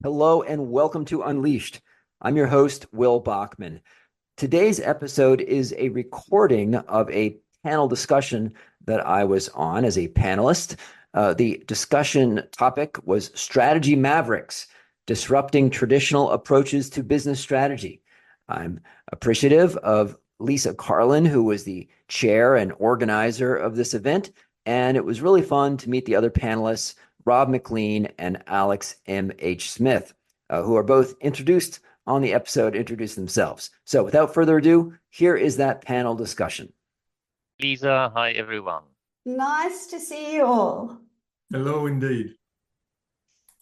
Hello and welcome to Unleashed. I'm your host, Will Bachman. Today's episode is a recording of a panel discussion that I was on as a panelist. The discussion topic was Strategy Mavericks, Disrupting Traditional Approaches to Business Strategy. I'm appreciative of Lisa Carlin, who was the chair and organizer of this event, and it was really fun to meet the other panelists, Rob McLean and Alex M.H. Smith, who are both introduced on the episode, introduce themselves. So without further ado, here is that panel discussion. Lisa, hi everyone. Nice to see you all. Hello indeed.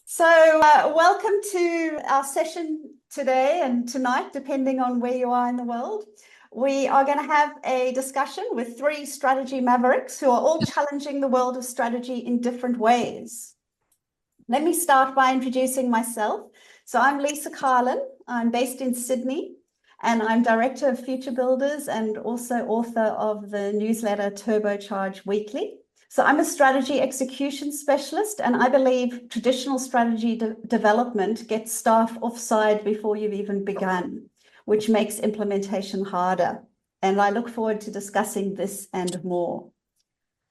So welcome to our session today and tonight, depending on where you are in the world. We are going to have a discussion with three strategy mavericks who are all challenging the world of strategy in different ways. Let me start by introducing myself. So I'm Lisa Carlin. I'm based in Sydney, and I'm Director of Future Builders and also author of the newsletter Turbocharged Weekly. So I'm a strategy execution specialist, and I believe traditional strategy development gets staff offside before you've even begun, which makes implementation harder. And I look forward to discussing this and more.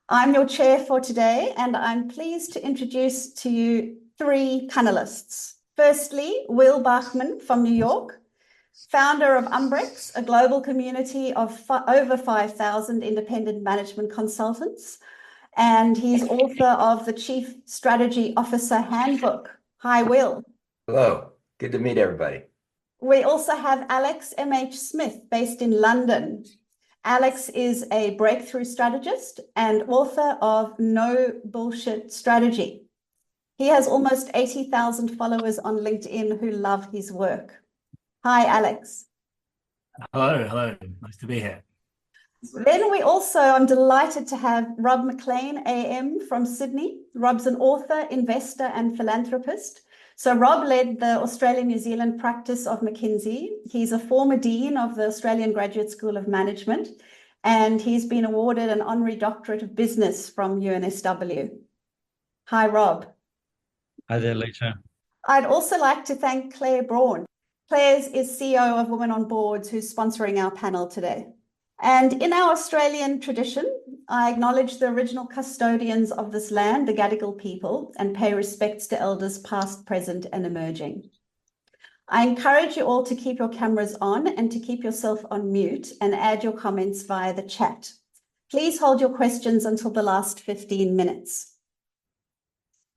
I'm your chair for today, and I'm pleased to introduce to you three panelists. Firstly, Will Bachman from New York, founder of Umbrex, a global community of over 5,000 independent management consultants. And he's author of the Chief Strategy Officer Handbook. Hi, Will. Hello. Good to meet everybody. We also have Alex M.H. Smith, based in London. Alex is a breakthrough strategist and author of No Bullshit Strategy. He has almost 80,000 followers on LinkedIn who love his work. Hi, Alex. Hello. Nice to be here. Then I'm delighted to have Rob McLean, AM, from Sydney. Rob's an author, investor, and philanthropist. So Rob led the Australia-New Zealand practice of McKinsey. He's a former dean of the Australian Graduate School of Management, and he's been awarded an honorary doctorate of business from UNSW. Hi, Rob. Hi there, Lisa. I'd also like to thank Claire Braun. Claire is CEO of Women on Boards, who's sponsoring our panel today. And in our Australian tradition, I acknowledge the original custodians of this land, the Gadigal people, and pay respects to elders past, present, and emerging. I encourage you all to keep your cameras on and to keep yourself on mute and add your comments via the chat. Please hold your questions until the last 15 minutes.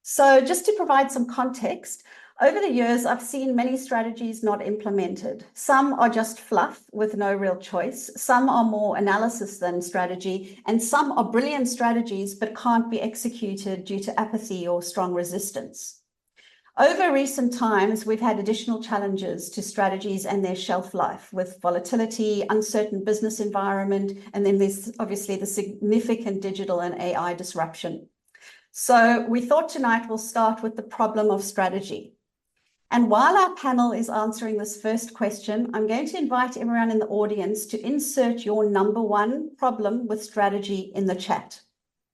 So just to provide some context, over the years, I've seen many strategies not implemented. Some are just fluff with no real choice. Some are more analysis than strategy, and some are brilliant strategies but can't be executed due to apathy or strong resistance. Over recent times, we've had additional challenges to strategies and their shelf life with volatility, uncertain business environment, and then there's obviously the significant digital and AI disruption. So we thought tonight we'll start with the problem of strategy. And while our panel is answering this first question, I'm going to invite everyone in the audience to insert your number one problem with strategy in the chat,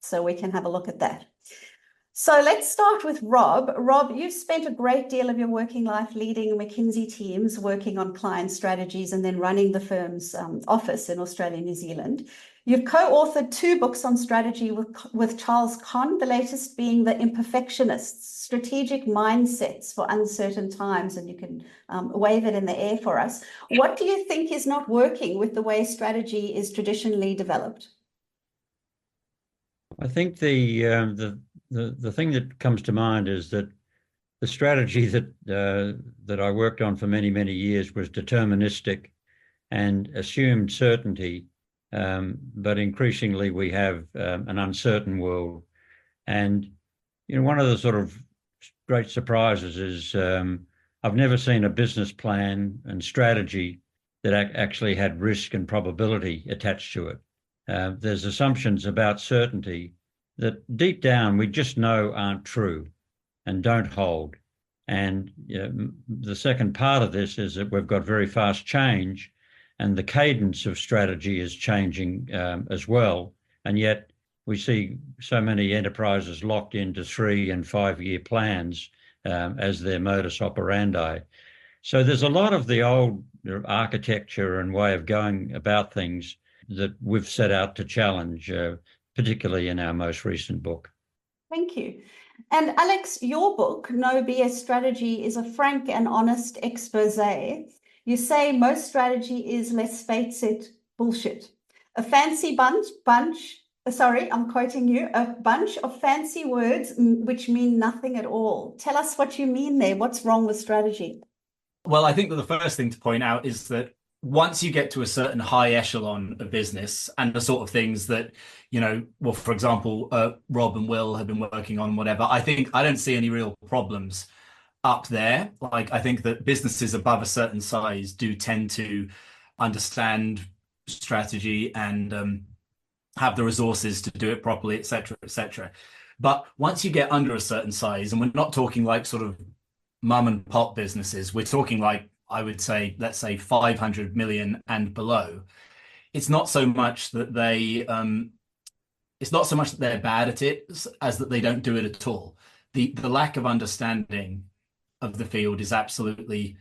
so we can have a look at that. So let's start with Rob. Rob, you've spent a great deal of your working life leading McKinsey teams, working on client strategies, and then running the firm's office in Australia and New Zealand. You've co-authored 2 books on strategy with Charles Conn, the latest being The Imperfectionists, Strategic Mindsets for Uncertain Times, and you can wave it in the air for us. What do you think is not working with the way strategy is traditionally developed? I think the thing that comes to mind is that the strategy that I worked on for many years was deterministic and assumed certainty. But increasingly we have an uncertain world. And, one of the sort of great surprises is I've never seen a business plan and strategy that actually had risk and probability attached to it. There's assumptions about certainty that deep down we just know aren't true and don't hold. And the second part of this is that we've got very fast change, and the cadence of strategy is changing as well. And yet we see so many enterprises locked into 3 and 5 year plans as their modus operandi. So there's a lot of the old architecture and way of going about things that we've set out to challenge, particularly in our most recent book. Thank you. And Alex, your book, No BS Strategy, is a frank and honest expose. You say most strategy is, let's face it, bullshit. A fancy I'm quoting you, a bunch of fancy words which mean nothing at all. Tell us what you mean there. What's wrong with strategy? Well, I think that the first thing to point out is that once you get to a certain high echelon of business and the sort of things that, well, for example, Rob and Will have been working on, whatever, I don't see any real problems up there. Like, I think that businesses above a certain size do tend to understand strategy and have the resources to do it properly, et cetera, et cetera. But once you get under a certain size, and we're not talking like sort of mum and pop businesses, we're talking like, I would say, let's say 500 million and below. It's not so much that they're bad at it as that they don't do it at all. The lack of understanding of the field is absolutely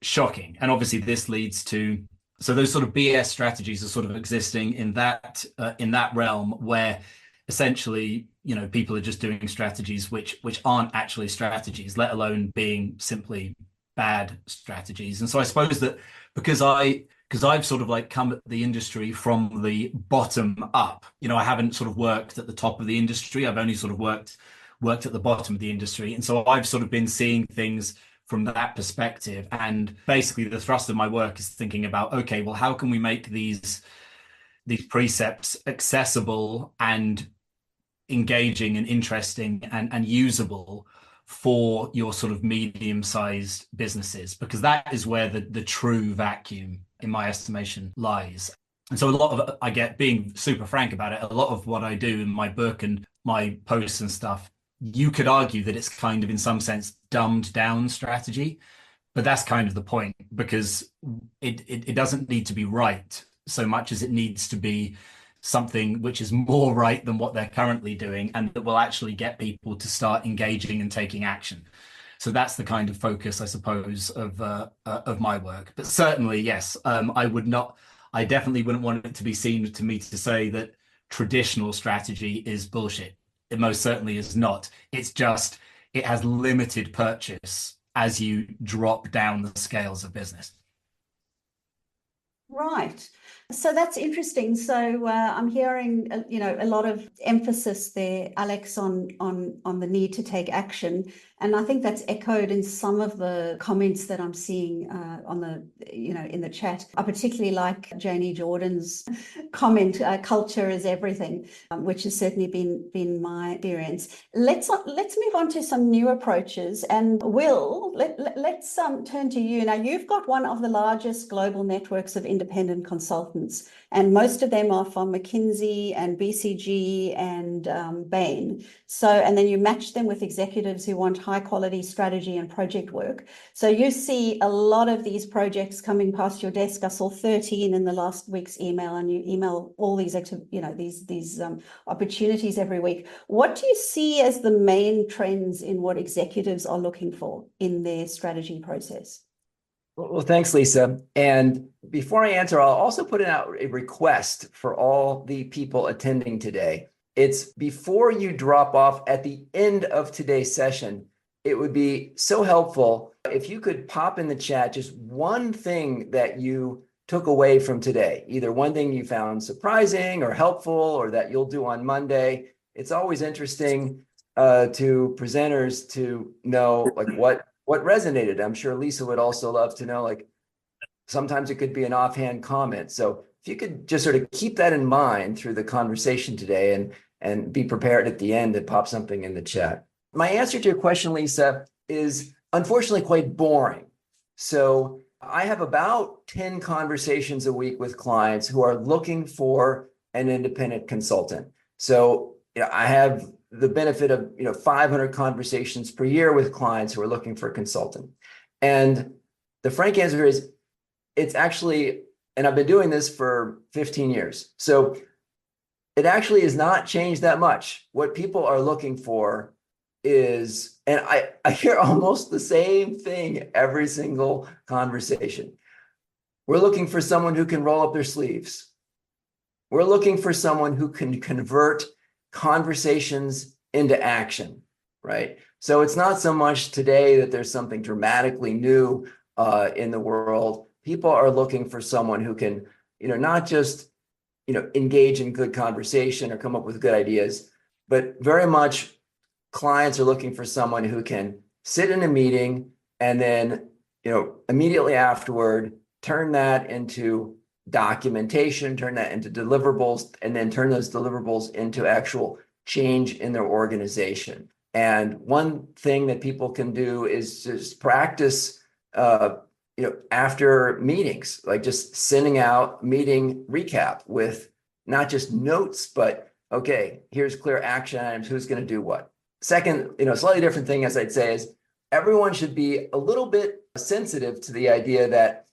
shocking. And obviously this leads to, so those sort of BS strategies are sort of existing in that realm where essentially, people are just doing strategies which aren't actually strategies, let alone being simply bad strategies. And so I suppose that because I've sort of like come at the industry from the bottom up, I haven't sort of worked at the top of the industry. I've only sort of worked at the bottom of the industry. And so I've sort of been seeing things from that perspective. And basically the thrust of my work is thinking about, okay, well, how can we make these precepts accessible and engaging and interesting and usable for your sort of medium-sized businesses, because that is where the true vacuum, in my estimation, lies. And so a lot of, I get, being super frank about it, a lot of what I do in my book and my posts and stuff, you could argue that it's kind of in some sense dumbed down strategy, but that's kind of the point, because it doesn't need to be right so much as it needs to be something which is more right than what they're currently doing, and that will actually get people to start engaging and taking action. So that's the kind of focus, I suppose, of my work. But certainly, yes, I definitely wouldn't want it to be seen to me to say that traditional strategy is bullshit. It most certainly is not. It's just, it has limited purchase as you drop down the scales of business. Right. So that's interesting. So I'm hearing, a lot of emphasis there, Alex, on the need to take action. And I think that's echoed in some of the comments that I'm seeing on the, in the chat. I particularly like Janie Jordan's comment, culture is everything, which has certainly been my experience. Let's move on to some new approaches. And Will, let's turn to you. Now, you've got one of the largest global networks of independent consultants, and most of them are from McKinsey and BCG and Bain. So, and then you match them with executives who want high quality strategy and project work. So you see a lot of these projects coming past your desk. I saw 13 in the last week's email, and you email all these, these opportunities every week. What do you see as the main trends in what executives are looking for in their strategy process? Well, thanks, Lisa. And before I answer, I'll also put out a request for all the people attending today. It's before you drop off at the end of today's session, it would be so helpful if you could pop in the chat just one thing that you took away from today, either one thing you found surprising or helpful or that you'll do on Monday. It's always interesting to presenters to know like what resonated. I'm sure Lisa would also love to know, like, sometimes it could be an offhand comment. So if you could just sort of keep that in mind through the conversation today and be prepared at the end to pop something in the chat. My answer to your question, Lisa, is unfortunately quite boring. So I have about 10 conversations a week with clients who are looking for an independent consultant. So I have the benefit of 500 conversations per year with clients who are looking for a consultant. And the frank answer is it's actually, and I've been doing this for 15 years. So it actually has not changed that much. What people are looking for is, and I hear almost the same thing every single conversation. We're looking for someone who can roll up their sleeves. We're looking for someone who can convert conversations into action, right? So it's not so much today that there's something dramatically new in the world. People are looking for someone who can, not just, engage in good conversation or come up with good ideas, but very much clients are looking for someone who can sit in a meeting and then, immediately afterward, turn that into documentation, turn that into deliverables, and then turn those deliverables into actual change in their organization. And one thing that people can do is just practice, after meetings, like just sending out meeting recap with not just notes, but okay, here's clear action items, who's going to do what. Second, slightly different thing, as I'd say, is everyone should be a little bit sensitive to the idea that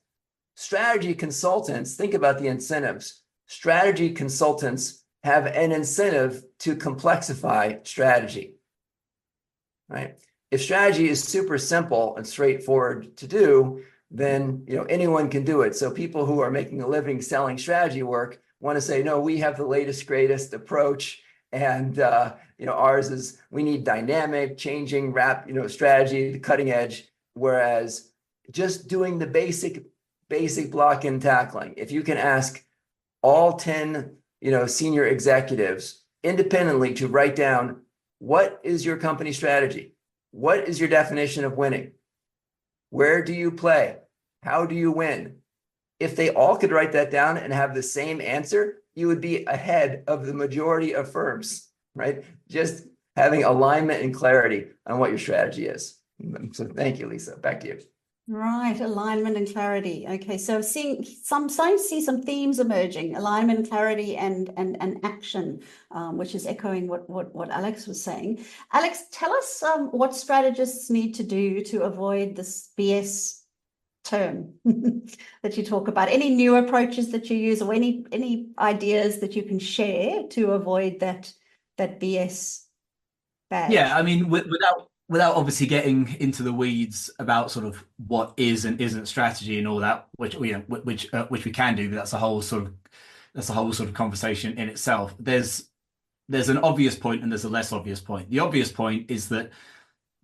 strategy consultants, think about the incentives. Strategy consultants have an incentive to complexify strategy, right? If strategy is super simple and straightforward to do, then anyone can do it. So people who are making a living selling strategy work want to say, no, we have the latest, greatest approach. And ours is, we need dynamic, changing, strategy, the cutting edge. Whereas just doing the basic block and tackling, if you can ask all 10 senior executives independently to write down, what is your company strategy? What is your definition of winning? Where do you play? How do you win? If they all could write that down and have the same answer, you would be ahead of the majority of firms, right? Just having alignment and clarity on what your strategy is. So thank you, Lisa. Back to you. Right, alignment and clarity. Okay, so starting to see some themes emerging: alignment, clarity, and action, which is echoing what Alex was saying. Alex, tell us what strategists need to do to avoid this BS term that you talk about. Any new approaches that you use, or any ideas that you can share to avoid that BS badge? Yeah, I mean, without obviously getting into the weeds about sort of what is and isn't strategy and all that, which we can do, but that's a whole sort of conversation in itself. There's an obvious point and there's a less obvious point. The obvious point is that,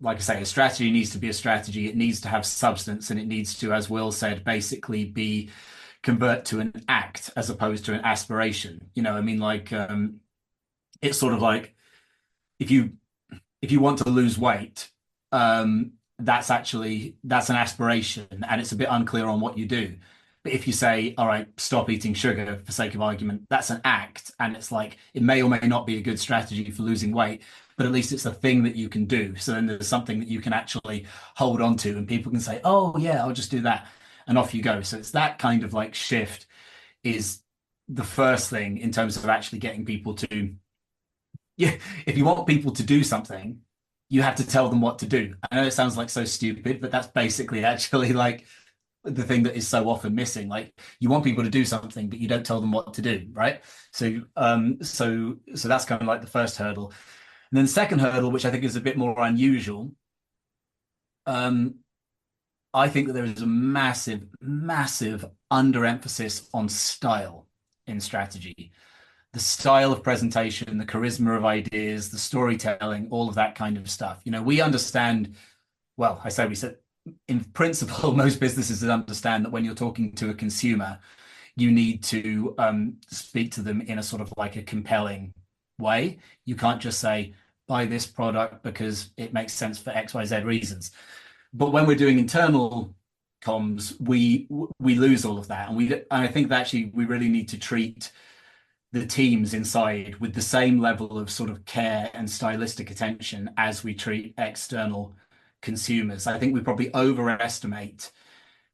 like I say, a strategy needs to be a strategy. It needs to have substance, and it needs to, as Will said, basically convert to an act as opposed to an aspiration. I mean, like it's sort of like if you want to lose weight, that's an aspiration, and it's a bit unclear on what you do. But if you say, all right, stop eating sugar for sake of argument, that's an act, and it's like, it may or may not be a good strategy for losing weight, but at least it's a thing that you can do. So then there's something that you can actually hold on to, and people can say, oh yeah, I'll just do that, and off you go. So it's that kind of like shift is the first thing in terms of actually getting people to, yeah, if you want people to do something, you have to tell them what to do. I know it sounds like so stupid, but that's basically actually like the thing that is so often missing. Like, you want people to do something, but you don't tell them what to do, right? So so that's kind of like the first hurdle. And then the second hurdle, which I think is a bit more unusual, I think that there is a massive underemphasis on style in strategy. The style of presentation, the charisma of ideas, the storytelling, all of that kind of stuff. We understand, well, we said in principle, most businesses understand that when you're talking to a consumer, you need to speak to them in a sort of like a compelling way. You can't just say, buy this product because it makes sense for XYZ reasons. But when we're doing internal comms, we lose all of that. And I think that actually we really need to treat the teams inside with the same level of sort of care and stylistic attention as we treat external consumers. I think we probably overestimate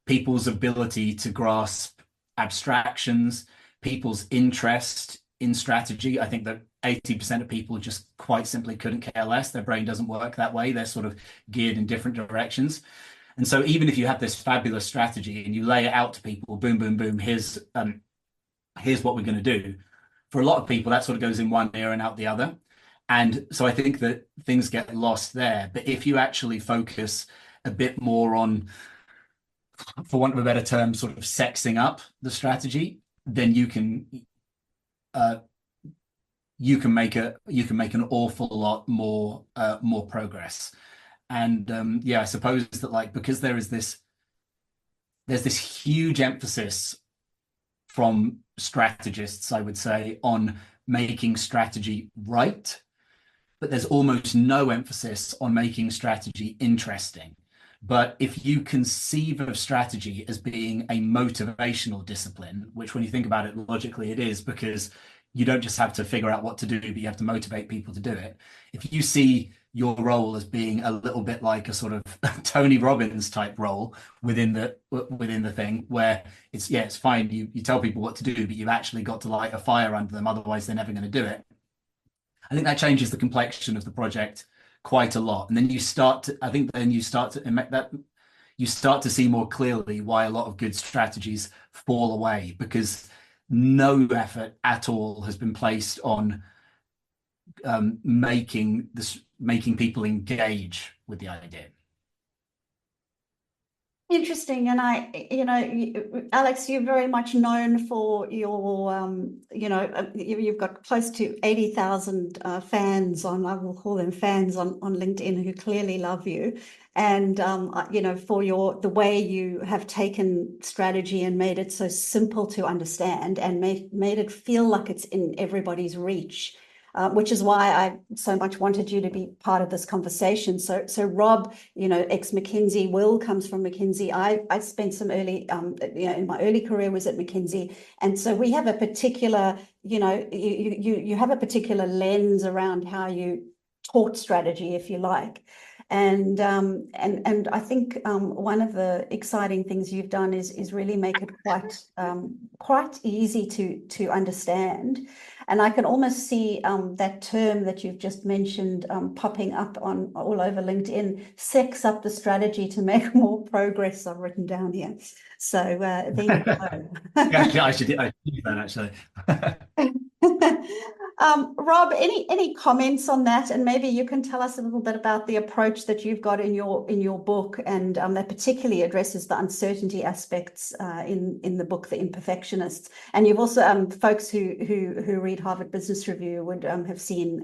people's ability to grasp abstractions, people's interest in strategy. I think that 80% of people just quite simply couldn't care less. Their brain doesn't work that way. They're sort of geared in different directions. And so even if you have this fabulous strategy and you lay it out to people, boom, boom, boom, here's what we're going to do. For a lot of people, that sort of goes in one ear and out the other. And so I think that things get lost there. But if you actually focus a bit more on, for want of a better term, sort of sexing up the strategy, then you can make an awful lot more progress. And yeah, I suppose that, like, because there's this huge emphasis from strategists, I would say, on making strategy right, but there's almost no emphasis on making strategy interesting. But if you conceive of strategy as being a motivational discipline, which when you think about it logically, it is, because you don't just have to figure out what to do, but you have to motivate people to do it. If you see your role as being a little bit like a sort of Tony Robbins type role within the thing, where it's fine, you tell people what to do, but you've actually got to light a fire under them, otherwise they're never going to do it. I think that changes the complexion of the project quite a lot. And then you start to see more clearly why a lot of good strategies fall away, because no effort at all has been placed on making people engage with the idea. Interesting. And Alex, you're very much known for your, you've got close to 80,000 fans I will call them fans on LinkedIn, who clearly love you. And, for the way you have taken strategy and made it so simple to understand and made it feel like it's in everybody's reach. Which is why I so much wanted you to be part of this conversation. So Rob, ex-McKinsey, Will comes from McKinsey. I spent some early, in my early career was at McKinsey. And so we have a particular, you have a particular lens around how you taught strategy, if you like. And I think one of the exciting things you've done is really make it quite easy to understand. And I can almost see that term that you've just mentioned popping up all over LinkedIn, sex up the strategy to make more progress. I've written down here. So there you go. Yeah, I should use that actually. Rob, any comments on that? And maybe you can tell us a little bit about the approach that you've got in your book, and that particularly addresses the uncertainty aspects in the book, The Imperfectionists. And you've also folks who read Harvard Business Review would have seen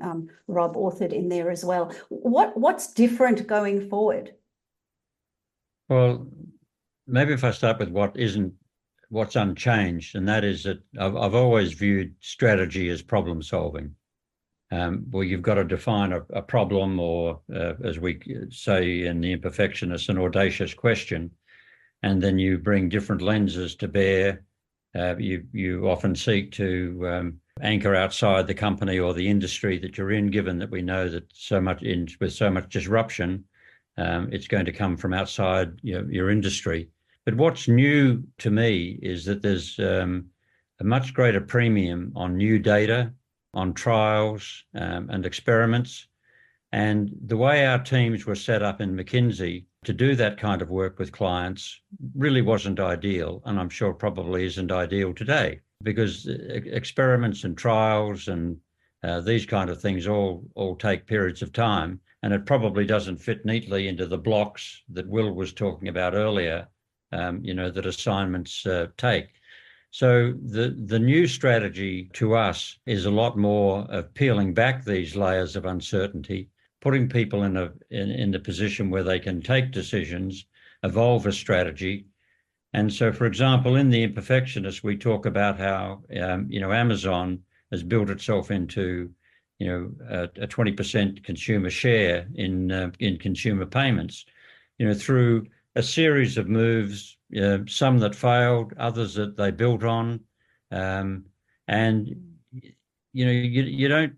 Rob authored in there as well. What's different going forward? Well, maybe if I start with what's unchanged, and that is that I've always viewed strategy as problem solving. Well, you've got to define a problem, or as we say in The Imperfectionist, an audacious question, and then you bring different lenses to bear. You often seek to anchor outside the company or the industry that you're in, given that we know that with so much disruption, it's going to come from outside your industry. But what's new to me is that there's a much greater premium on new data, on trials and experiments. And the way our teams were set up in McKinsey to do that kind of work with clients really wasn't ideal, and I'm sure probably isn't ideal today, because experiments and trials and these kind of things all take periods of time, and it probably doesn't fit neatly into the blocks that Will was talking about earlier. That assignments take. So the new strategy to us is a lot more of peeling back these layers of uncertainty, putting people in the position where they can take decisions, evolve a strategy. And so, for example, in The Imperfectionist, we talk about how Amazon has built itself into a 20% consumer share in consumer payments, through a series of moves, some that failed, others that they built on. And you don't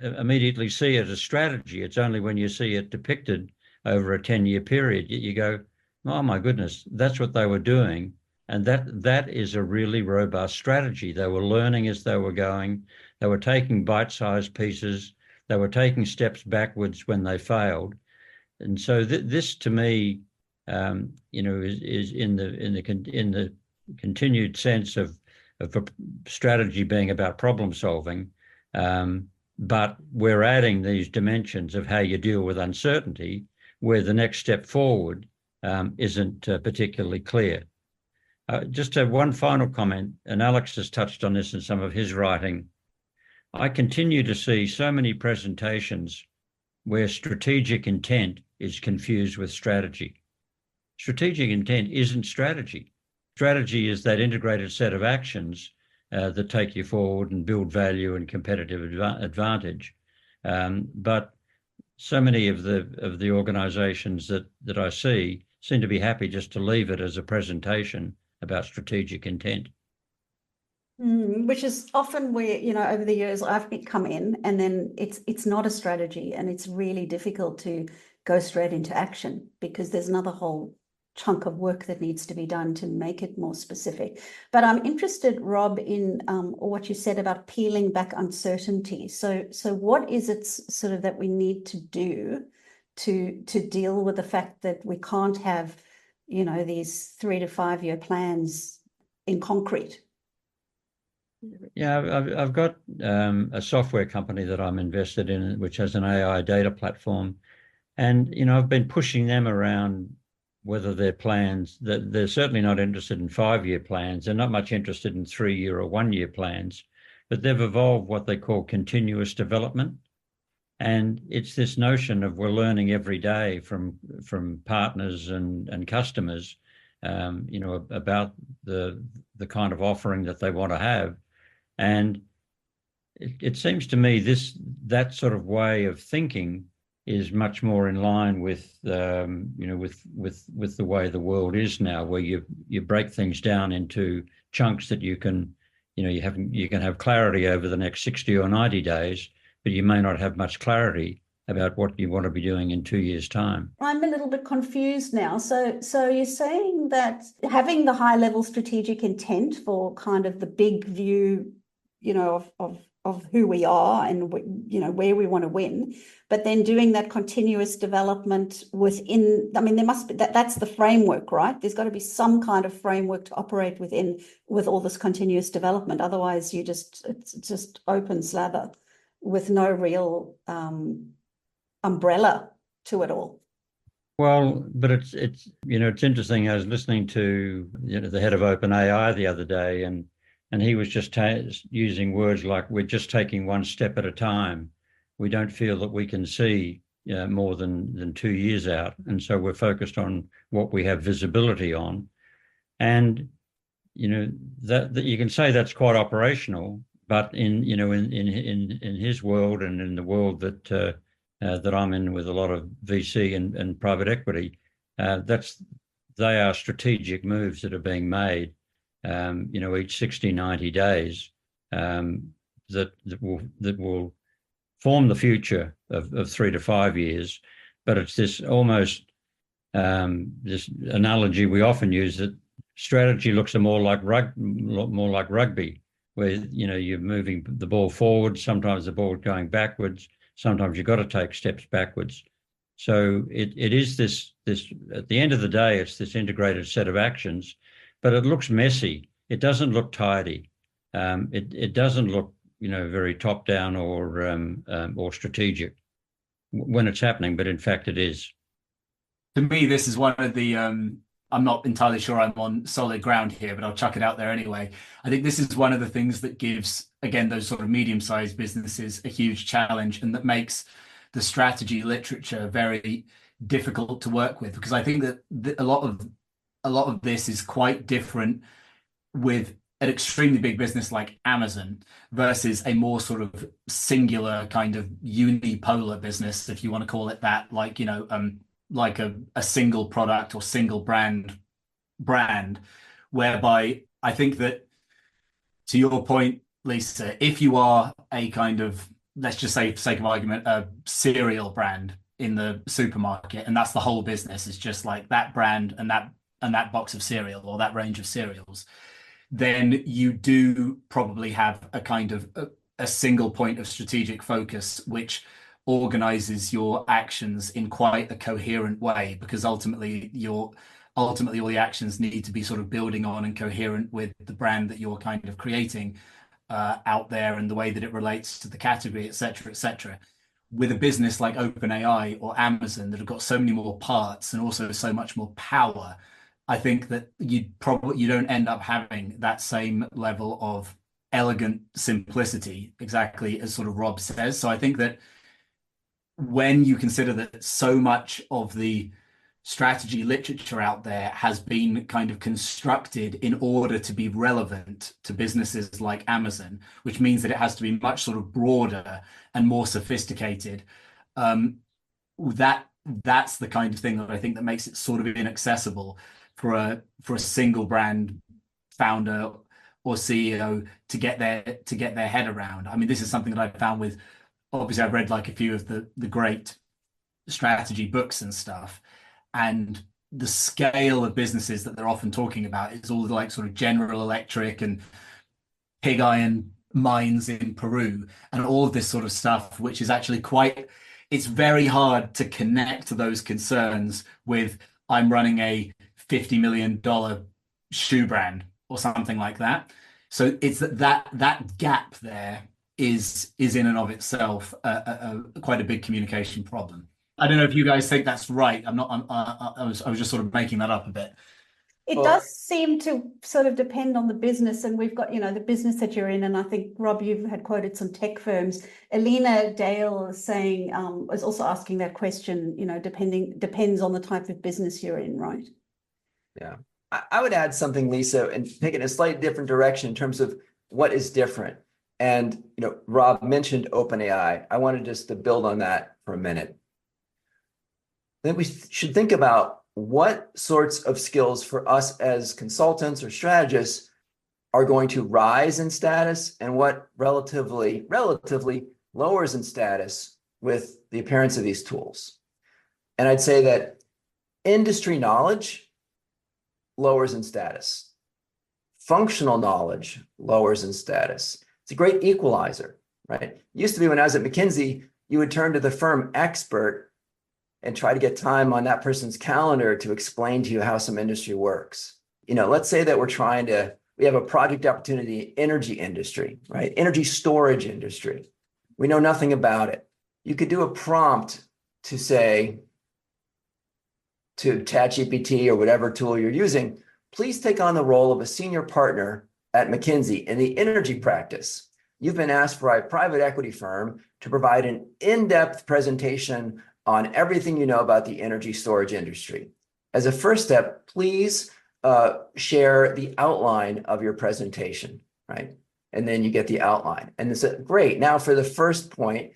immediately see it as strategy. It's only when you see it depicted over a 10-year period, you go, oh my goodness, that's what they were doing. And that is a really robust strategy. They were learning as they were going. They were taking bite-sized pieces. They were taking steps backwards when they failed. And so this to me, is in the continued sense of strategy being about problem solving. but we're adding these dimensions of how you deal with uncertainty, where the next step forward isn't particularly clear. Just one final comment, and Alex has touched on this in some of his writing. I continue to see so many presentations where strategic intent is confused with strategy. Strategic intent isn't strategy. Strategy is that integrated set of actions that take you forward and build value and competitive advantage. But so many of the organizations that I see seem to be happy just to leave it as a presentation about strategic intent. Which is often where, over the years I've come in, and then it's not a strategy, and it's really difficult to go straight into action because there's another whole chunk of work that needs to be done to make it more specific. But I'm interested, Rob, in what you said about peeling back uncertainty. So what is it sort of that we need to do to deal with the fact that we can't have, these 3 to 5 year plans in concrete? Yeah, I've got a software company that I'm invested in, which has an AI data platform. And, I've been pushing them around whether their plans, that they're certainly not interested in 5-year plans. They're not much interested in 3-year or 1-year plans, but they've evolved what they call continuous development. And it's this notion of we're learning every day from partners and customers, about the kind of offering that they want to have. And it seems to me that sort of way of thinking is much more in line with with the way the world is now, where you break things down into chunks that you can have clarity over the next 60 or 90 days, but you may not have much clarity about what you want to be doing in 2 years' time. I'm a little bit confused now. So you're saying that having the high level strategic intent for kind of the big view, of who we are and where we want to win, but then doing that continuous development within, there must be that's the framework, right? There's got to be some kind of framework to operate within with all this continuous development. Otherwise it's just open slather with no real umbrella to it all. Well, but it's interesting. I was listening to the head of OpenAI the other day, and he was just using words like, we're just taking one step at a time. We don't feel that we can see more than 2 years out. And so we're focused on what we have visibility on. And, that you can say that's quite operational, but in his world and in the world that I'm in with a lot of VC and private equity, they are strategic moves that are being made, each 60, 90 days, that will form the future of 3 to 5 years. But it's this almost this analogy we often use, that strategy looks more like rugby, where you're moving the ball forward. Sometimes the ball going backwards. Sometimes you've got to take steps backwards. So it is this at the end of the day, it's this integrated set of actions, but it looks messy. It doesn't look tidy. It doesn't look very top down or strategic when it's happening, but in fact it is. To me, this is one of the I'm not entirely sure I'm on solid ground here, but I'll chuck it out there anyway. I think this is one of the things that gives, again, those sort of medium-sized businesses a huge challenge, and that makes the strategy literature very difficult to work with, because I think that a lot of this is quite different with an extremely big business like Amazon versus a more sort of singular kind of unipolar business, if you want to call it that, like like a single product or single brand, whereby I think that, to your point, Lisa, if you are a kind of, let's just say for sake of argument, a cereal brand in the supermarket, and that's the whole business, is just like that brand and that box of cereal or that range of cereals, then you do probably have a kind of a single point of strategic focus, which organizes your actions in quite a coherent way, because ultimately all the actions need to be sort of building on and coherent with the brand that you're kind of creating. out there and the way that it relates to the category, et cetera, et cetera. With a business like OpenAI or Amazon that have got so many more parts and also so much more power, I think that you don't end up having that same level of elegant simplicity, exactly as sort of Rob says. So I think that when you consider that so much of the strategy literature out there has been kind of constructed in order to be relevant to businesses like Amazon, which means that it has to be much sort of broader and more sophisticated. That's the kind of thing that I think that makes it sort of inaccessible for a single brand founder or CEO to get their head around. I mean, this is something that I found with, obviously I've read like a few of the great strategy books and stuff, and the scale of businesses that they're often talking about is all like sort of General Electric and pig iron mines in Peru and all of this sort of stuff, which is actually it's very hard to connect those concerns with I'm running a $50 million shoe brand or something like that. So it's that gap there is in and of itself quite a big communication problem. I don't know if you guys think that's right. I was just sort of making that up a bit. It does seem to sort of depend on the business, and we've got, the business that you're in, and I think, Rob, you've had quoted some tech firms. Alina Dale is saying, was also asking that question, depends on the type of business you're in, right? Yeah. I would add something, Lisa, and take it in a slightly different direction in terms of what is different. And, Rob mentioned OpenAI. I wanted just to build on that for a minute. Then we should think about what sorts of skills for us as consultants or strategists are going to rise in status and what relatively lowers in status with the appearance of these tools. And I'd say that industry knowledge lowers in status. Functional knowledge lowers in status. It's a great equalizer, right? It used to be when I was at McKinsey, you would turn to the firm expert and try to get time on that person's calendar to explain to you how some industry works. Let's say that we have a project opportunity, energy industry, right? Energy storage industry. We know nothing about it. You could do a prompt to say to ChatGPT or whatever tool you're using, please take on the role of a senior partner at McKinsey in the energy practice. You've been asked by a private equity firm to provide an in-depth presentation on everything you know about the energy storage industry. As a first step, please share the outline of your presentation, right? And then you get the outline. And it's great. Now for the first point,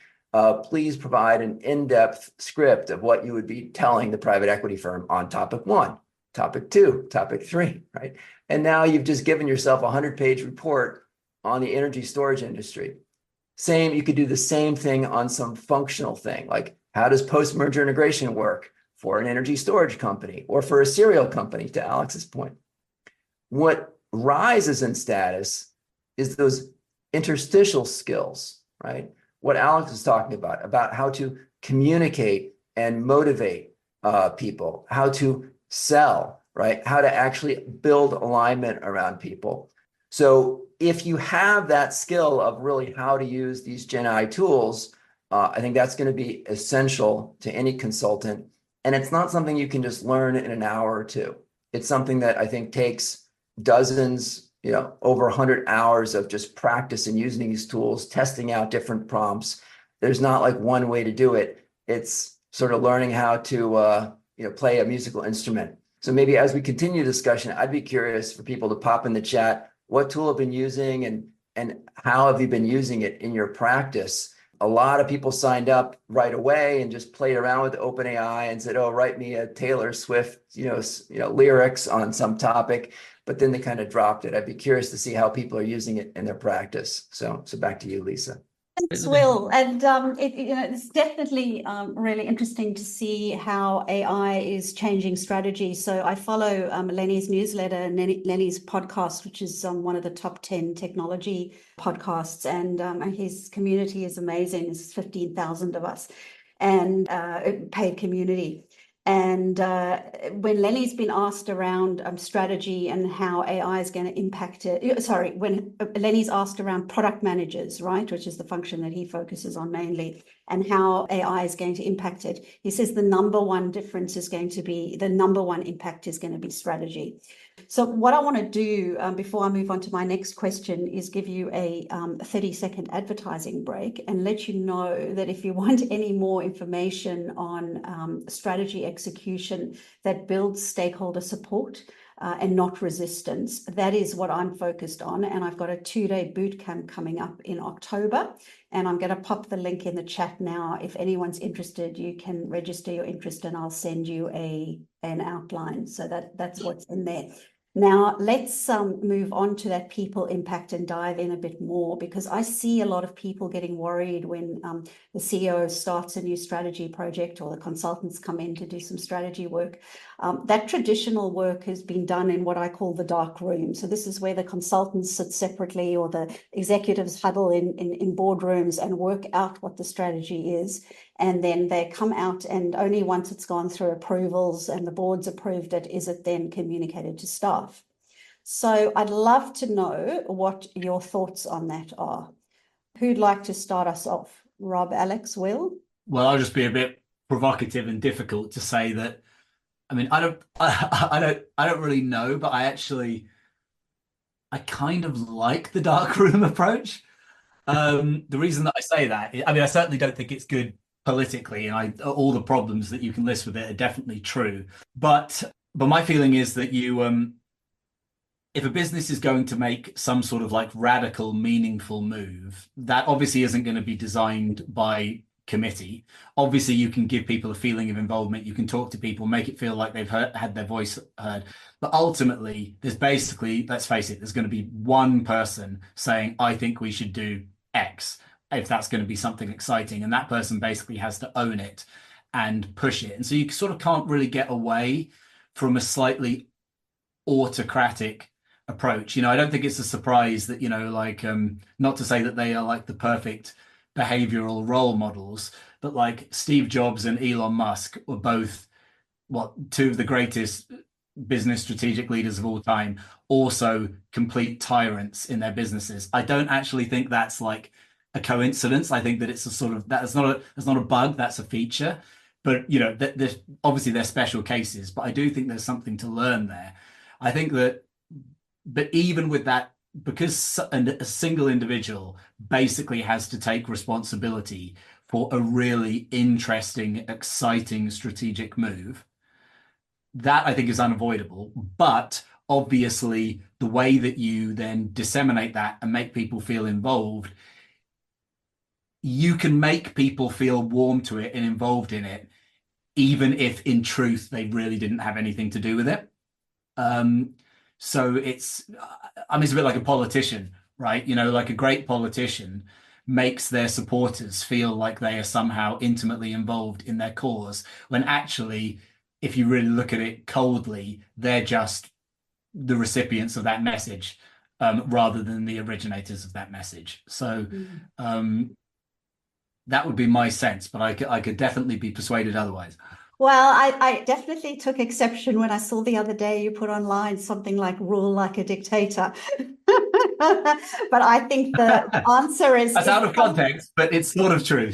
please provide an in-depth script of what you would be telling the private equity firm on topic 1, topic 2, topic 3, right? And now you've just given yourself a 100-page report on the energy storage industry. You could do the same thing on some functional thing, like how does post-merger integration work for an energy storage company or for a cereal company, to Alex's point. What rises in status is those interstitial skills, right? What Alex is talking about how to communicate and motivate people, how to sell, right? How to actually build alignment around people. So if you have that skill of really how to use these Gen AI tools, I think that's going to be essential to any consultant. And it's not something you can just learn in an hour or two. It's something that I think takes dozens, over 100 hours of just practice and using these tools, testing out different prompts. There's not like one way to do it. It's sort of learning how to, play a musical instrument. So maybe as we continue the discussion, I'd be curious for people to pop in the chat, what tool have been using and how have you been using it in your practice? A lot of people signed up right away and just played around with OpenAI and said, "Oh, write me a Taylor Swift, lyrics on some topic," but then they kind of dropped it. I'd be curious to see how people are using it in their practice. So back to you, Lisa. Thanks, Will. And it's definitely really interesting to see how AI is changing strategy. So I follow Lenny's newsletter and Lenny's podcast, which is one of the top 10 technology podcasts. And his community is amazing. There's 15,000 of us and a paid community. And when Lenny's been asked around strategy and how AI is going to impact it, sorry, when Lenny's asked around product managers, right, which is the function that he focuses on mainly, and how AI is going to impact it, he says the number one difference is going to be, the number one impact is going to be strategy. So what I want to do before I move on to my next question is give you a 30-second advertising break and let you know that if you want any more information on strategy execution that builds stakeholder support and not resistance, that is what I'm focused on. And I've got a 2-day boot camp coming up in October. And I'm going to pop the link in the chat now. If anyone's interested, you can register your interest and I'll send you an outline. So that's what's in there. Now, let's move on to that people impact and dive in a bit more, because I see a lot of people getting worried when the CEO starts a new strategy project or the consultants come in to do some strategy work. That traditional work has been done in what I call the dark room. So this is where the consultants sit separately or the executives huddle in boardrooms and work out what the strategy is. And then they come out, and only once it's gone through approvals and the board's approved it, is it then communicated to staff. So I'd love to know what your thoughts on that are. Who'd like to start us off? Rob, Alex, Will? Well, I'll just be a bit provocative and difficult to say that. I mean, I don't really know, but I kind of like the dark room approach. The reason that I say that, I mean, I certainly don't think it's good politically, and all the problems that you can list with it are definitely true. But my feeling is that if a business is going to make some sort of like radical, meaningful move, that obviously isn't going to be designed by committee. Obviously, you can give people a feeling of involvement. You can talk to people, make it feel like they've had their voice heard. But ultimately, there's basically, let's face it, there's going to be one person saying, I think we should do X, if that's going to be something exciting. And that person basically has to own it and push it. And so you sort of can't really get away from a slightly autocratic approach. I don't think it's a surprise that, like, not to say that they are like the perfect behavioral role models, but like Steve Jobs and Elon Musk were both, two of the greatest business strategic leaders of all time, also complete tyrants in their businesses. I don't actually think that's like a coincidence. I think that it's a sort of, that's not a bug, that's a feature. But obviously they're special cases, but I do think there's something to learn there. I think that, but even with that, because a single individual basically has to take responsibility for a really interesting, exciting strategic move, that I think is unavoidable. But obviously, the way that you then disseminate that and make people feel involved, you can make people feel warm to it and involved in it, even if in truth they really didn't have anything to do with it. So it's a bit like a politician, right? Like a great politician makes their supporters feel like they are somehow intimately involved in their cause, when actually, if you really look at it coldly, they're just the recipients of that message, rather than the originators of that message. So that would be my sense, but I could definitely be persuaded otherwise. Well, I definitely took exception when I saw the other day you put online something like rule like a dictator. But I think the answer is... That's out of context, but it's sort of true.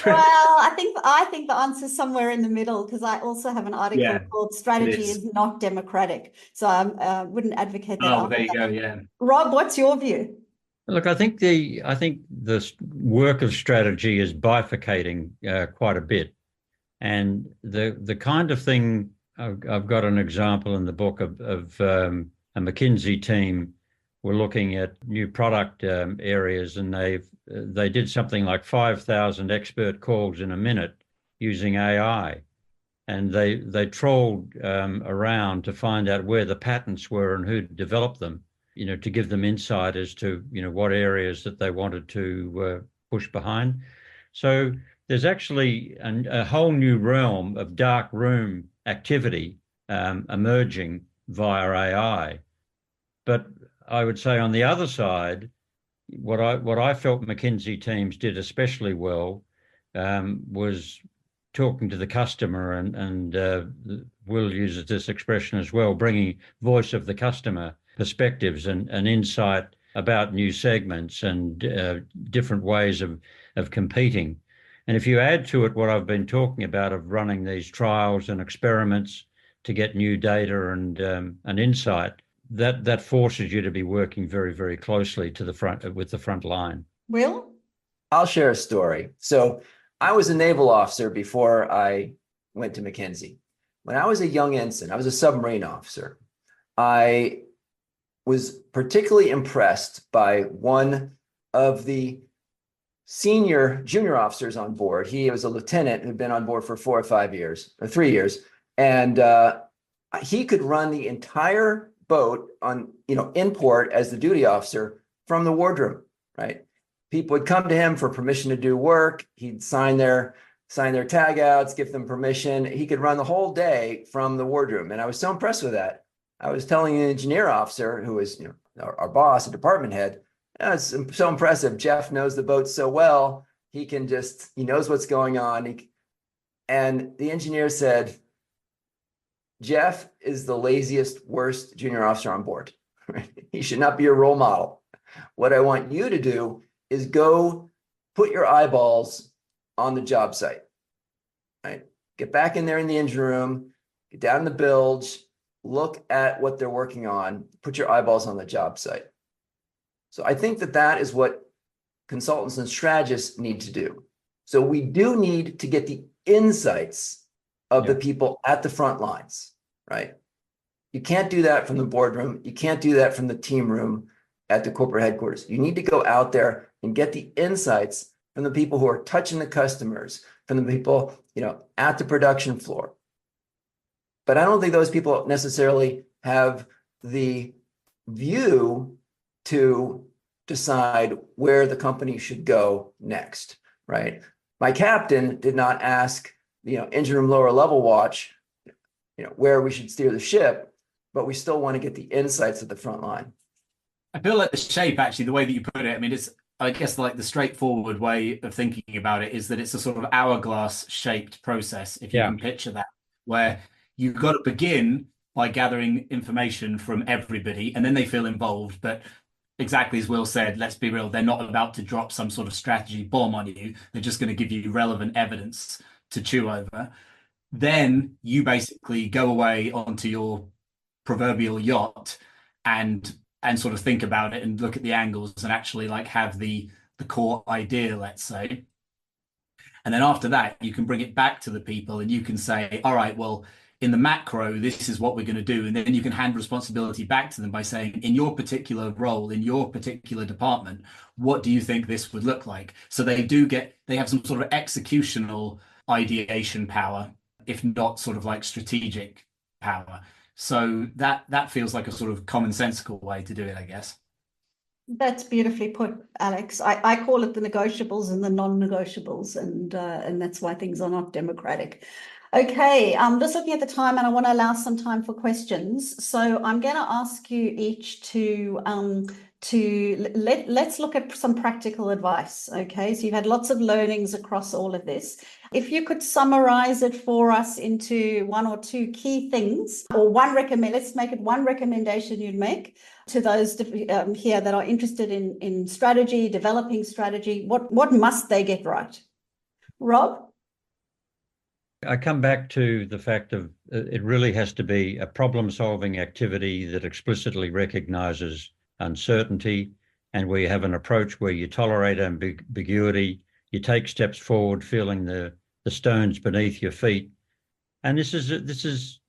Well, I think the answer is somewhere in the middle, because I also have an article called Strategy is Not Democratic. So I wouldn't advocate that. Oh, there you go, yeah. Rob, what's your view? Look, I think the work of strategy is bifurcating quite a bit. And the kind of thing, I've got an example in the book of a McKinsey team were looking at new product areas, and they did something like 5,000 expert calls in a minute using AI, and they trolled around to find out where the patents were and who developed them, to give them insight as to what areas that they wanted to push behind. So there's actually a whole new realm of dark room activity emerging via AI. But I would say on the other side, what I felt McKinsey teams did especially well was talking to the customer, and Will uses this expression as well, bringing voice of the customer perspectives and insight about new segments and different ways of competing. And if you add to it what I've been talking about of running these trials and experiments to get new data and insight, that forces you to be working very, very closely to the front with the front line. Will? I'll share a story. So I was a naval officer before I went to McKinsey. When I was a young ensign, I was a submarine officer. I was particularly impressed by one of the junior officers on board. He was a lieutenant who'd been on board for 4 or 5 years, or 3 years. And he could run the entire boat on, in port as the duty officer from the wardroom, right? People would come to him for permission to do work. He'd sign their tag-outs, give them permission. He could run the whole day from the wardroom. And I was so impressed with that. I was telling an engineer officer who was, our boss, a department head, it's so impressive. Jeff knows the boat so well. He knows what's going on. And the engineer said, Jeff is the laziest, worst junior officer on board. He should not be a role model. What I want you to do is go put your eyeballs on the job site, right? Get back in there in the engine room, get down in the bilge, look at what they're working on, put your eyeballs on the job site. So I think that is what consultants and strategists need to do. So we do need to get the insights of the people at the front lines, right? You can't do that from the boardroom. You can't do that from the team room at the corporate headquarters. You need to go out there and get the insights from the people who are touching the customers, from the people, at the production floor. But I don't think those people necessarily have the view to decide where the company should go next, right? My captain did not ask, engine room lower level watch, where we should steer the ship, but we still want to get the insights at the front line. I feel like the shape, actually, the way that you put it, I mean, I guess like the straightforward way of thinking about it is that it's a sort of hourglass shaped process, if you can picture that, where you've got to begin by gathering information from everybody and then they feel involved. But exactly as Will said, let's be real, they're not about to drop some sort of strategy bomb on you. They're just going to give you relevant evidence to chew over. Then you basically go away onto your proverbial yacht and sort of think about it and look at the angles and actually like have the core idea, let's say. And then after that, you can bring it back to the people and you can say, all right, well, in the macro, this is what we're going to do. And then you can hand responsibility back to them by saying, in your particular role, in your particular department, what do you think this would look like? So they have some sort of executional ideation power, if not sort of like strategic power. So that feels like a sort of commonsensical way to do it, I guess. That's beautifully put, Alex. I call it the negotiables and the non-negotiables, and that's why things are not democratic. Okay, I'm just looking at the time and I want to allow some time for questions. So I'm going to ask you each let's look at some practical advice. Okay, so you've had lots of learnings across all of this. If you could summarize it for us into 1 or 2 key things, or let's make it one recommendation you'd make to those here that are interested in strategy, developing strategy. What must they get right? Rob? I come back to the fact of it really has to be a problem-solving activity that explicitly recognizes uncertainty, and where you have an approach where you tolerate ambiguity, you take steps forward, feeling the stones beneath your feet. And this is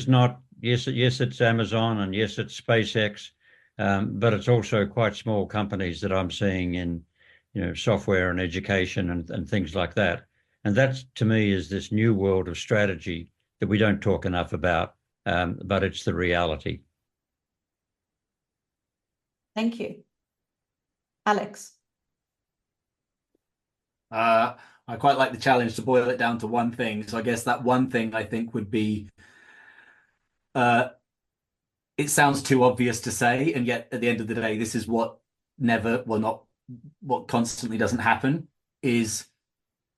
not, yes, it's Amazon and yes, it's SpaceX, but it's also quite small companies that I'm seeing in, software and education and things like that. And that, to me, is this new world of strategy that we don't talk enough about, but it's the reality. Thank you. Alex? I quite like the challenge to boil it down to one thing. So I guess that one thing I think would be, it sounds too obvious to say, and yet at the end of the day, this is what constantly doesn't happen, is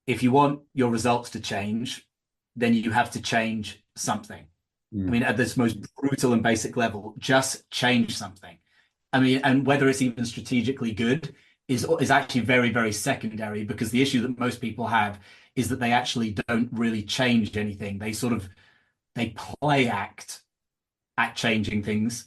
if you want your results to change, then you have to change something. I mean, at this most brutal and basic level, just change something. I mean, and whether it's even strategically good is actually very, very secondary, because the issue that most people have is that they actually don't really change anything. They play act at changing things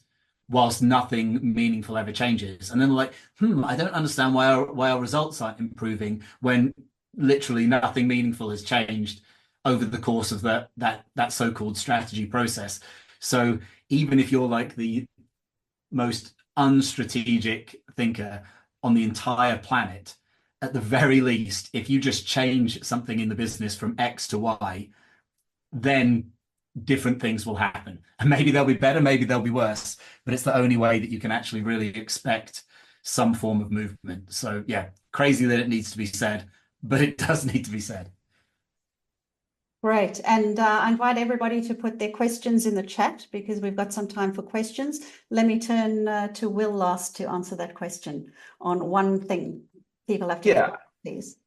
whilst nothing meaningful ever changes. And then they're like, I don't understand why our results aren't improving when literally nothing meaningful has changed over the course of that so-called strategy process. So even if you're like the most unstrategic thinker on the entire planet, at the very least, if you just change something in the business from X to Y, then different things will happen. And maybe they'll be better, maybe they'll be worse, but it's the only way that you can actually really expect some form of movement. So yeah, crazy that it needs to be said, but it does need to be said. Great. And I invite everybody to put their questions in the chat, because we've got some time for questions. Let me turn to Will last to answer that question on one thing people have to do, please.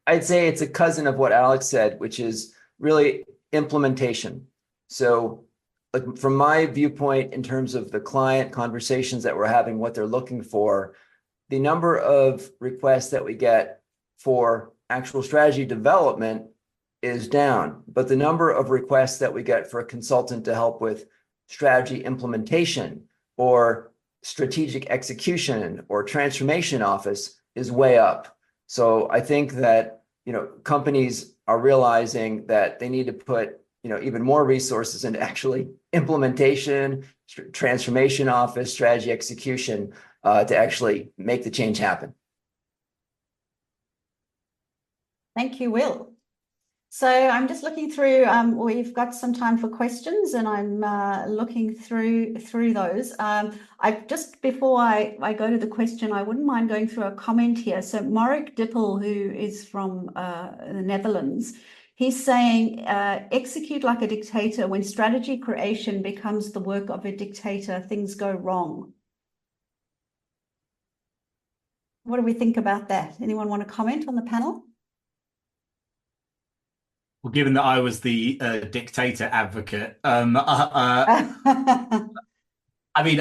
I'd say it's a cousin of what Alex said, which is really implementation. So like, from my viewpoint, in terms of the client conversations that we're having, what they're looking for, the number of requests that we get for actual strategy development is down, but the number of requests that we get for a consultant to help with strategy implementation or strategic execution or transformation office is way up. So I think that, companies are realizing that they need to put, even more resources into actually implementation, transformation office, strategy execution to actually make the change happen. Thank you, Will. So I'm just looking through, we've got some time for questions, and I'm looking through those. Before I go to the question, I wouldn't mind going through a comment here. So Mark Dippel, who is from the Netherlands, he's saying, execute like a dictator. When strategy creation becomes the work of a dictator, things go wrong. What do we think about that? Anyone want to comment on the panel? Well, given that I was the dictator advocate, I mean,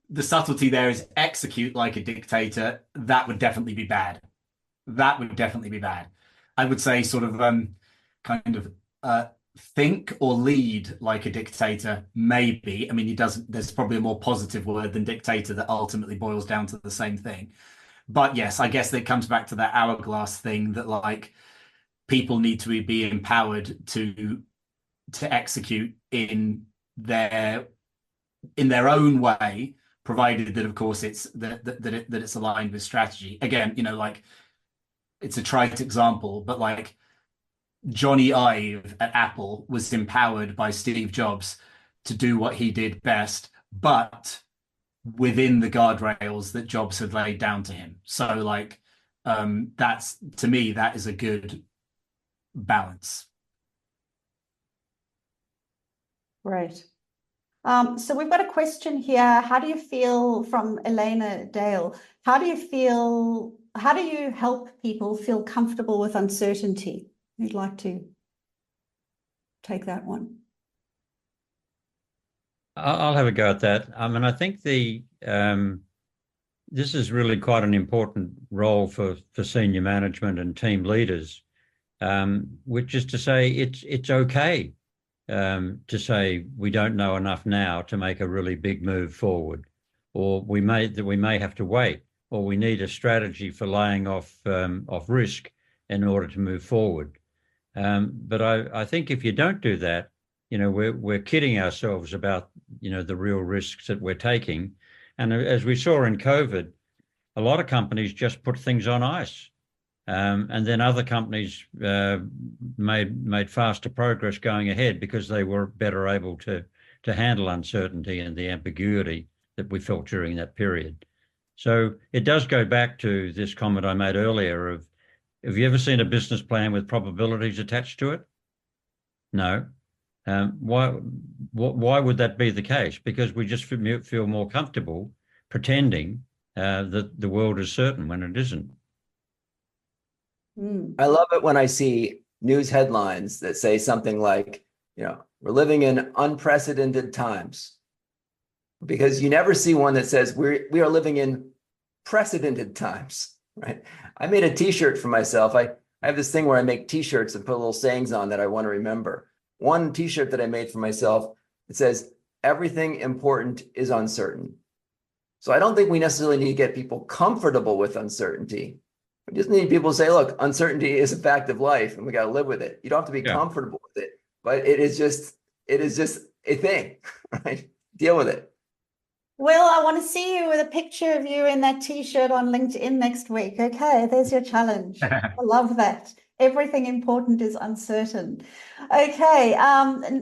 the subtlety there is execute like a dictator. That would definitely be bad. That would definitely be bad. I would say sort of think or lead like a dictator, maybe. I mean, there's probably a more positive word than dictator that ultimately boils down to the same thing. But yes, I guess it comes back to that hourglass thing that like people need to be empowered to execute in their own way, provided that, of course, it's that it's aligned with strategy. Again, like it's a trite example, but like Johnny Ive at Apple was empowered by Steve Jobs to do what he did best, but within the guardrails that Jobs had laid down to him. So like that's, to me, that is a good balance. Right. So we've got a question here. How do you feel, from Elena Dale? How do you help people feel comfortable with uncertainty? Who'd like to take that one? I'll have a go at that. I mean, I think this is really quite an important role for senior management and team leaders, which is to say it's okay to say we don't know enough now to make a really big move forward, or we may have to wait, or we need a strategy for laying off risk in order to move forward. But I think if you don't do that, we're kidding ourselves about the real risks that we're taking. And as we saw in COVID, a lot of companies just put things on ice. And then other companies made faster progress going ahead because they were better able to handle uncertainty and the ambiguity that we felt during that period. So it does go back to this comment I made earlier of, have you ever seen a business plan with probabilities attached to it? No. Why would that be the case? Because we just feel more comfortable pretending that the world is certain when it isn't. I love it when I see news headlines that say something like, we're living in unprecedented times, because you never see one that says we are living in precedented times, right? I made a t-shirt for myself. I have this thing where I make t-shirts and put little sayings on that I want to remember. One t-shirt that I made for myself, it says, everything important is uncertain. So I don't think we necessarily need to get people comfortable with uncertainty. We just need people to say, look, uncertainty is a fact of life and we got to live with it. You don't have to be comfortable with it, but it is just a thing, right? Deal with it. Will, I want to see you with a picture of you in that t-shirt on LinkedIn next week. Okay, there's your challenge. I love that. Everything important is uncertain. Okay,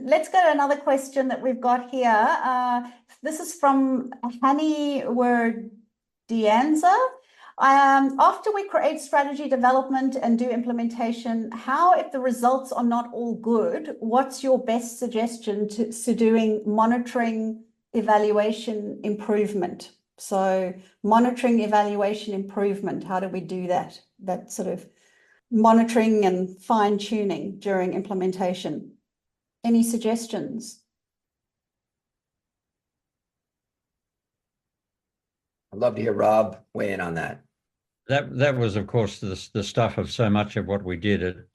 let's go to another question that we've got here. This is from Hani Dianza. After we create strategy development and do implementation, how, if the results are not all good, what's your best suggestion to doing monitoring, evaluation, improvement? So monitoring, evaluation, improvement, how do we do that? That sort of monitoring and fine tuning during implementation. Any suggestions? I'd love to hear Rob weigh in on that. That was, of course, the stuff of so much of what we did at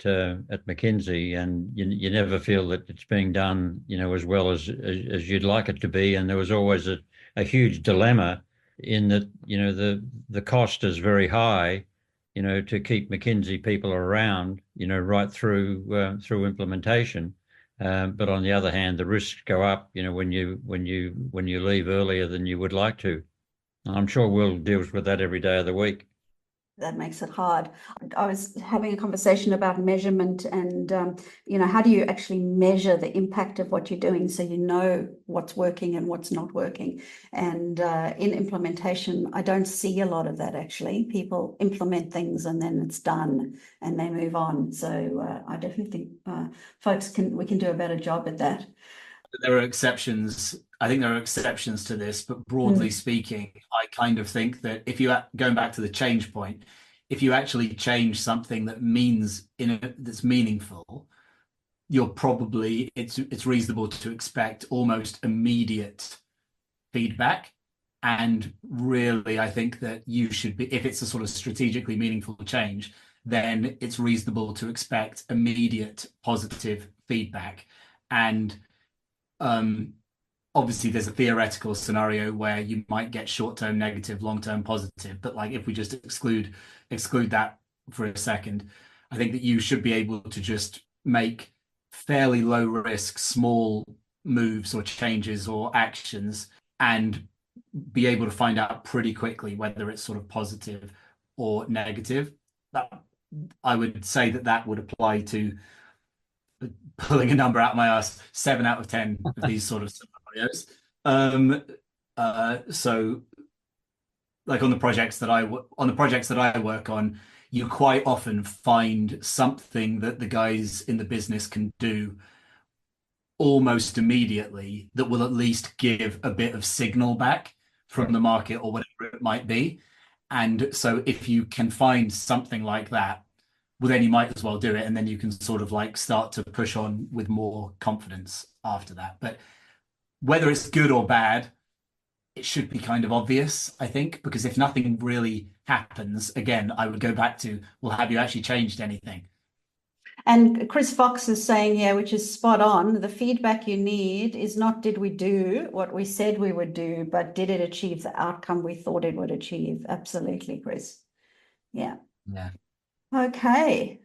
McKinsey, and you never feel that it's being done, as well as you'd like it to be. And there was always a huge dilemma in that, the cost is very high, to keep McKinsey people around, right through implementation. But on the other hand, the risks go up, when you leave earlier than you would like to. I'm sure Will deals with that every day of the week. That makes it hard. I was having a conversation about measurement and, how do you actually measure the impact of what you're doing so you know what's working and what's not working. And in implementation, I don't see a lot of that actually. People implement things and then it's done and they move on. So I definitely think we can do a better job at that. There are exceptions. I think there are exceptions to this, but broadly speaking, I kind of think that if you, going back to the change point, if you actually change something that that's meaningful, it's reasonable to expect almost immediate feedback. And really, I think that you should be, if it's a sort of strategically meaningful change, then it's reasonable to expect immediate positive feedback. And obviously there's a theoretical scenario where you might get short-term negative, long-term positive, but like if we just exclude that for a second, I think that you should be able to just make fairly low risk small moves or changes or actions and be able to find out pretty quickly whether it's sort of positive or negative. I would say that would apply to, pulling a number out of my ass, 7 out of 10 of these sort of scenarios. So like on the projects that I work on, you quite often find something that the guys in the business can do almost immediately that will at least give a bit of signal back from the market or whatever it might be. And so if you can find something like that, well, then you might as well do it. And then you can sort of like start to push on with more confidence after that. But whether it's good or bad, it should be kind of obvious, I think, because if nothing really happens, again, I would go back to, well, have you actually changed anything? And Chris Fox is saying here, which is spot on, the feedback you need is not did we do what we said we would do, but did it achieve the outcome we thought it would achieve? Absolutely, Chris. Yeah. Yeah. Okay.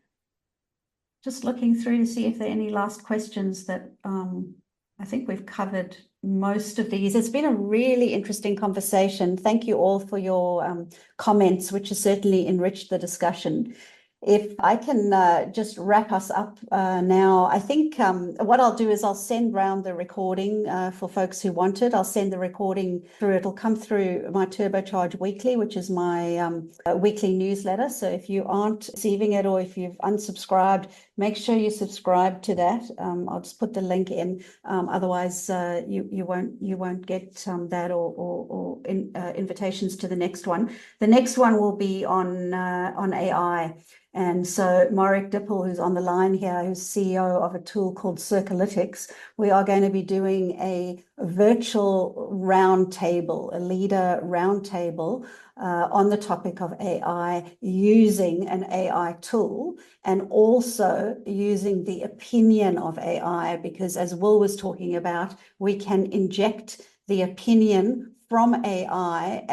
Just looking through to see if there are any last questions that I think we've covered most of these. It's been a really interesting conversation. Thank you all for your comments, which has certainly enriched the discussion. If I can just wrap us up now, I think what I'll do is I'll send round the recording for folks who want it. I'll send the recording through. It'll come through my Turbocharged Weekly, which is my weekly newsletter. So if you aren't receiving it or if you've unsubscribed, Make sure you subscribe to that. I'll just put the link in. Otherwise, you won't get that or invitations to the next one. The next one will be on AI. And so Morik Dippel, who's on the line here, who's CEO of a tool called Circalytics, we are going to be doing a virtual roundtable, a leader roundtable on the topic of AI, using an AI tool and also using the opinion of AI, because as Will was talking about, we can inject the opinion from AI,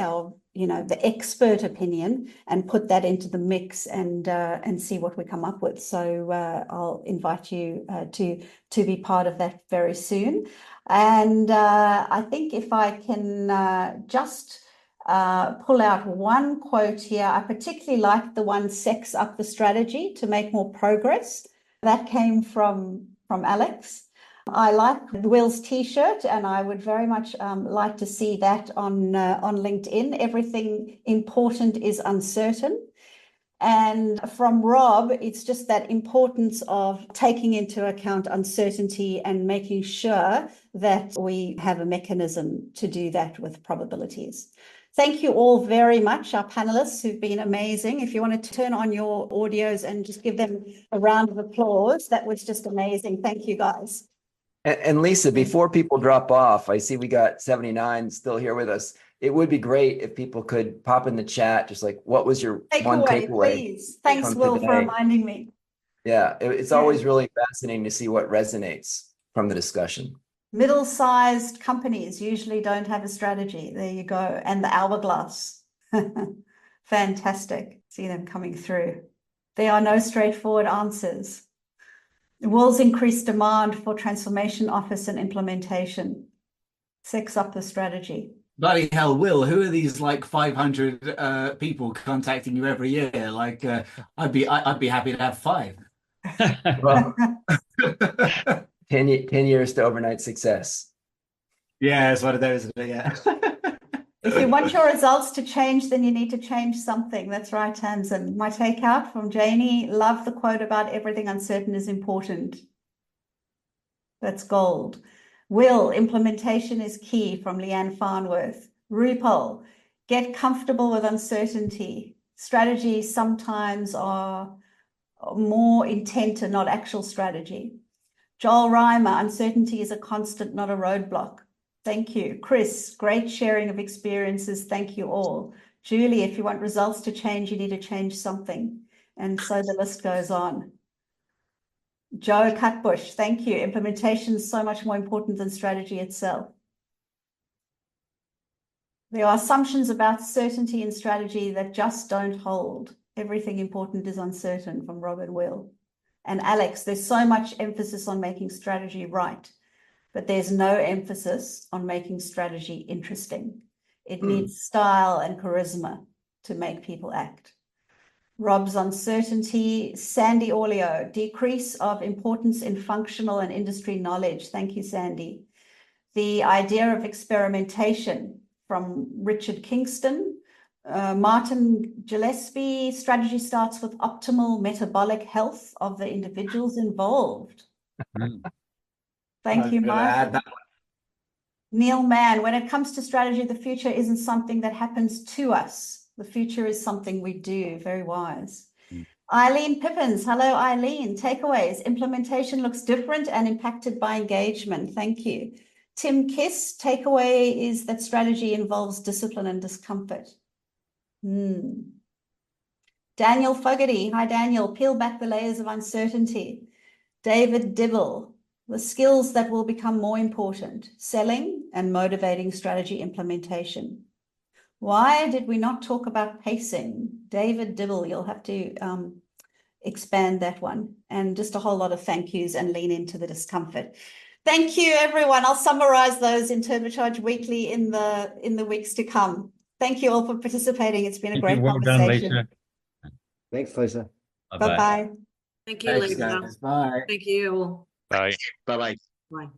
the expert opinion, and put that into the mix and see what we come up with. So I'll invite you to be part of that very soon. And I think if I can just pull out one quote here, I particularly like the one, "Sex up the strategy to make more progress." That came from Alex. I like Will's t-shirt, and I would very much like to see that on LinkedIn. "Everything important is uncertain." And from Rob, it's just that importance of taking into account uncertainty and making sure that we have a mechanism to do that with probabilities. Thank you all very much, our panelists who've been amazing. If you want to turn on your audios and just give them a round of applause, that was just amazing. Thank you, guys. And Lisa, before people drop off, I see we got 79 still here with us. It would be great if people could pop in the chat, just like, what was your one takeaway? Please. Thanks, Will, for reminding me. Yeah, it's always really fascinating to see what resonates from the discussion. Middle-sized companies usually don't have a strategy. There you go. And the hourglass. Fantastic. See them coming through. There are no straightforward answers. The world's increased demand for transformation office and implementation. Sex up the strategy. Bloody hell, Will, who are these like 500 people contacting you every year? Like, I'd be happy to have 5. Well, 10 years to overnight success. Yeah, it's one of those, yeah. If you want your results to change, then you need to change something. That's right, Tamsin. My takeout from Janie, love the quote about "everything uncertain is important." That's gold. Will, "implementation is key," from Leanne Farnworth. Rupal, "get comfortable with uncertainty. Strategies sometimes are more intent and not actual strategy." Joel Reimer, "uncertainty is a constant, not a roadblock." Thank you. Chris, "great sharing of experiences. Thank you all." Julie, "if you want results to change, you need to change something." And so the list goes on. Joe Cutbush, "thank you. Implementation is so much more important than strategy itself." There are assumptions about certainty and strategy that just don't hold. "Everything important is uncertain," from Robert Will. And Alex, "there's so much emphasis on making strategy right, but there's no emphasis on making strategy interesting. It needs style and charisma to make people act." Rob's uncertainty. Sandy Orleo, "decrease of importance in functional and industry knowledge." Thank you, Sandy. The idea of experimentation, from Richard Kingston. Martin Gillespie, "strategy starts with optimal metabolic health of the individuals involved." Thank you, Martin. Neil Mann, "when it comes to strategy, the future isn't something that happens to us. The future is something we do." Very wise. Eileen Pippins, hello, Eileen. Takeaways: implementation looks different and impacted by engagement. Thank you. Tim Kiss, takeaway is that strategy involves discipline and discomfort. Daniel Fogarty, hi Daniel, "peel back the layers of uncertainty." David Dibble, "the skills that will become more important: selling and motivating strategy implementation." Why did we not talk about pacing? David Dibble, you'll have to expand that one. And just a whole lot of thank yous and lean into the discomfort. Thank you, everyone. I'll summarize those in Turbocharged Weekly in the weeks to come. Thank you all for participating. It's been a great conversation. Well done, Lisa. Thanks, Lisa. Bye-bye. Thank you, Thanks, Lisa. guys. Bye. Thank you. Bye. Bye-bye. Bye.